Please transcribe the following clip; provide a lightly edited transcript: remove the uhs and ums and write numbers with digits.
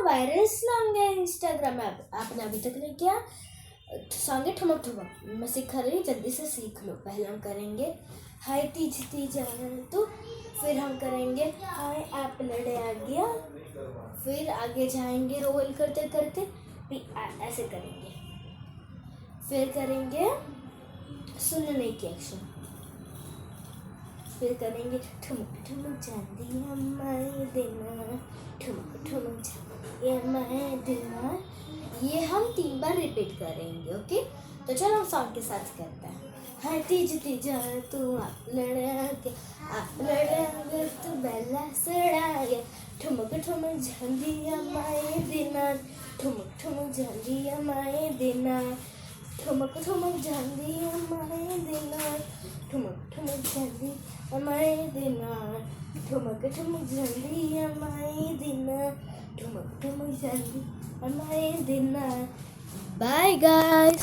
Viral song है Instagram में, आपने अभी तक नहीं किया। सॉन्ग है ठुमक ठुमक, मैं सिखा रही हूँ, जल्दी से सीख लो। पहले हम करेंगे हाय तीज तीज तो, फिर हम करेंगे हाय आप लड़े आ गया, फिर आगे जाएंगे रोल करते करते ऐसे करेंगे, फिर करेंगे सुनने की एक्शन, फिर करेंगे ठुमक ठुमक चांदी हमारे देना, ठुमक ठुमक चांदी हमारे देना। ये हम 3 बार रिपीट करेंगे। ओके, तो चलो हम सॉन्ग के साथ करते हैं। हाय तीज तीज तू आप लड़ा तू बेला सड़ाया, ठुमक ठुमक चांदी हमारे देना, ठुमक ठुमक चांदी हमारे देना, ठुमक ठुमक चांदी हमारे देना, ठुमक ठुमक चांदी हमारे देना, ठुमक ठुमक चांदी हमारे देना, ठुमक ठुमक चांदी हमारे देना। Bye guys.